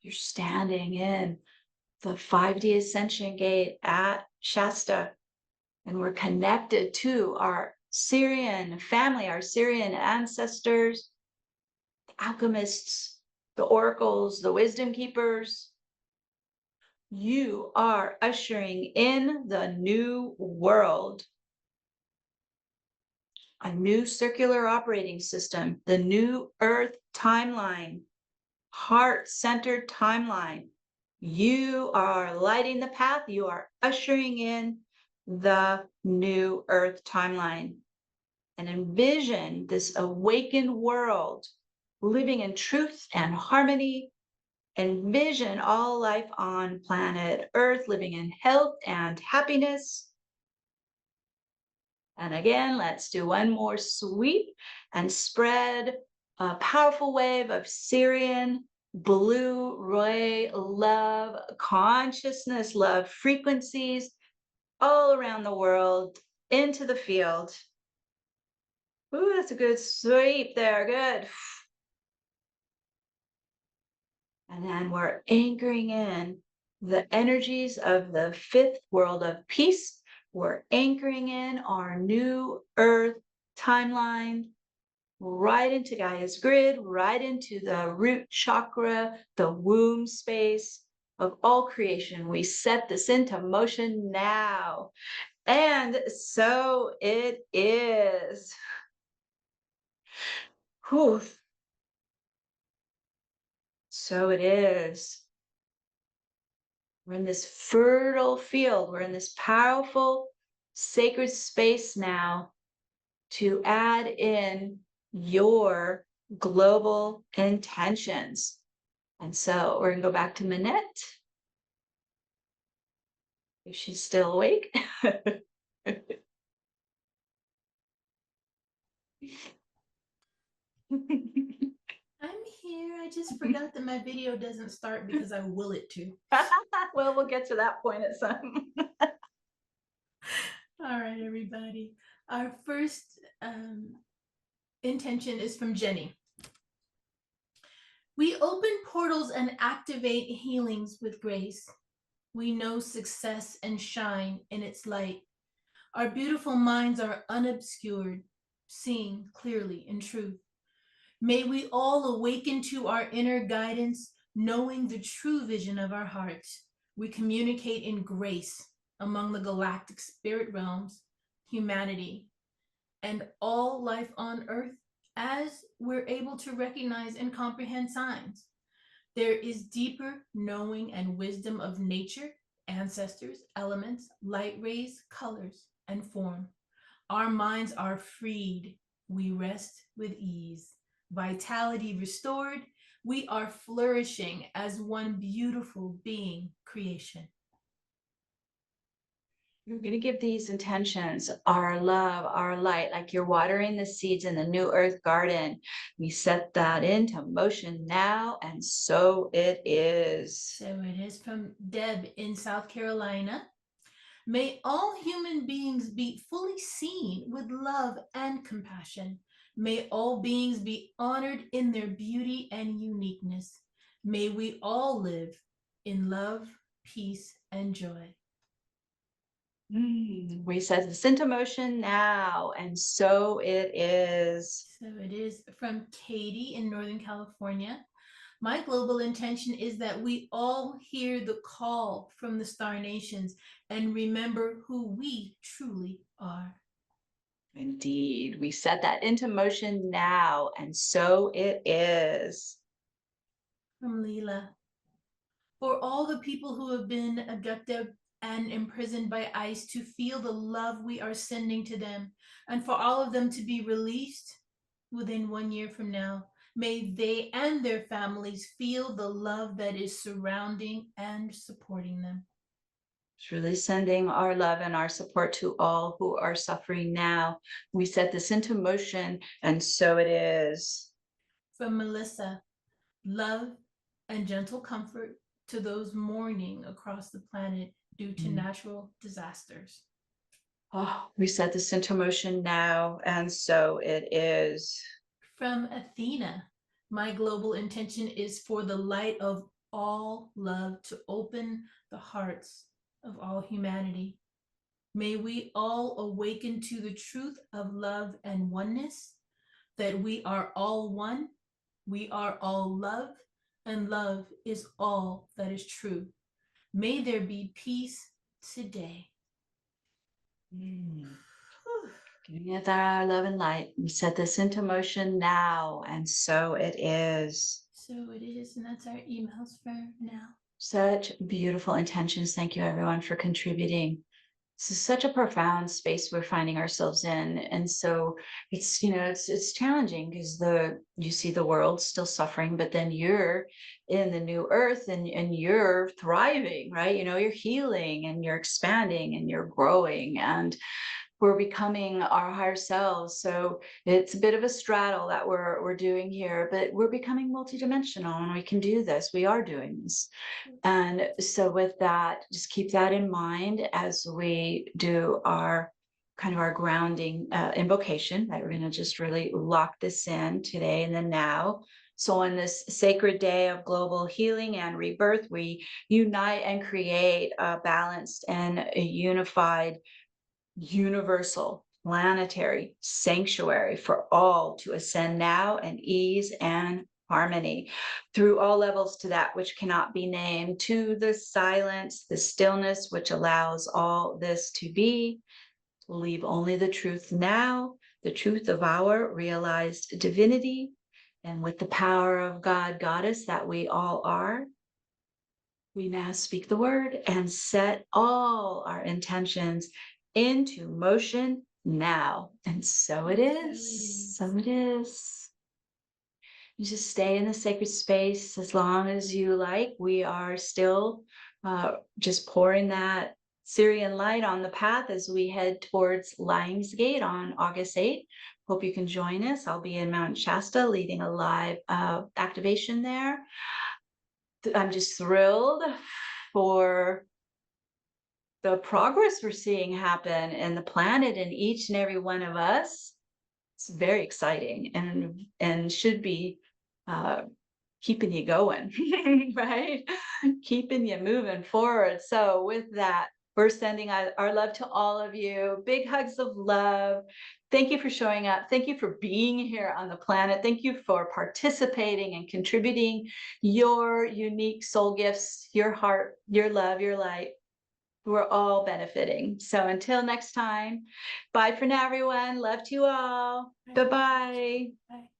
You're standing in the 5D Ascension Gate at Shasta, and we're connected to our Sirian family, our Sirian ancestors, the alchemists, the oracles, the wisdom keepers. You are ushering in the new world, a new circular operating system, the new Earth timeline, heart-centered timeline. You are lighting the path. You are ushering in the new Earth timeline. And envision this awakened world living in truth and harmony. Envision all life on planet Earth living in health and happiness. And again, let's do one more sweep and spread a powerful wave of Sirian Blue Ray love, consciousness, love frequencies all around the world into the field. Ooh, that's a good sweep there. Good. And then we're anchoring in the energies of the fifth world of peace. We're anchoring in our new Earth timeline, right into Gaia's grid, right into the root chakra, the womb space of all creation. We set this into motion now. And so it is. Whew. So it is. We're in this fertile field. We're in this powerful, sacred space now to add in your global intentions. And so we're going to go back to Minette, if she's still awake. I'm here. I just forgot that my video doesn't start because I will it to. Well, we'll get to that point at some. All right, everybody. Our first intention is from Jenny. We open portals and activate healings with grace. We know success and shine in its light. Our beautiful minds are unobscured, seeing clearly in truth. May we all awaken to our inner guidance, knowing the true vision of our hearts. We communicate in grace among the galactic spirit realms, humanity, and all life on Earth as we're able to recognize and comprehend signs. There is deeper knowing and wisdom of nature, ancestors, elements, light rays, colors, and form. Our minds are freed. We rest with ease. Vitality restored. We are flourishing as one beautiful being creation. You're going to give these intentions our love, our light, like you're watering the seeds in the new earth garden. We set that into motion now, and so it is. So it is from Deb in South Carolina. May all human beings be fully seen with love and compassion. May all beings be honored in their beauty and uniqueness. May we all live in love, peace, and joy. We set this into motion now, and so it is. So it is from Katie in Northern California. My global intention is that we all hear the call from the star nations and remember who we truly are. Indeed, we set that into motion now, and so it is. From Leela. For all the people who have been abducted and imprisoned by ICE to feel the love we are sending to them, and for all of them to be released within 1 year from now, may they and their families feel the love that is surrounding and supporting them. It's really sending our love and our support to all who are suffering now. We set this into motion, and so it is. From Melissa, love and gentle comfort to those mourning across the planet due to natural disasters. Oh, we set this into motion now, and so it is. From Athena, my global intention is for the light of all love to open the hearts of all humanity. May we all awaken to the truth of love and oneness, that we are all one, we are all love, and love is all that is true. May there be peace today. Giving it our love and light. We set this into motion now, and so it is. So it is, and that's our emails for now. Such beautiful intentions. Thank you, everyone, for contributing. This is such a profound space we're finding ourselves in, and so it's it's challenging because you see the world still suffering, but then you're in the new earth and you're thriving, right? You're healing and you're expanding and you're growing, and we're becoming our higher selves. So it's a bit of a straddle that we're doing here, but we're becoming multidimensional, and we can do this. We are doing this. And so with that, just keep that in mind as we do our kind of our grounding invocation, that we're going to just really lock this in today and then now. So on this sacred day of global healing and rebirth, we unite and create a balanced and a unified, universal, planetary sanctuary for all to ascend now and ease and harmony through all levels to that which cannot be named, to the silence, the stillness which allows all this to be. We'll leave only the truth now, the truth of our realized divinity, and with the power of God, Goddess that we all are, we now speak the word and set all our intentions into motion now. And so it is. So it is. You just stay in the sacred space as long as you like. We are still just pouring that Sirian light on the path as we head towards LionsGate on August 8th. Hope you can join us. I'll be in Mount Shasta leading a live activation there. I'm just thrilled for the progress we're seeing happen in the planet and each and every one of us. It's very exciting and should be keeping you going, right? Keeping you moving forward. So with that, we're sending our love to all of you. Big hugs of love. Thank you for showing up. Thank you for being here on the planet. Thank you for participating and contributing your unique soul gifts, your heart, your love, your light. We're all benefiting. So until next time, bye for now, everyone. Love to you all. Bye-bye. Bye.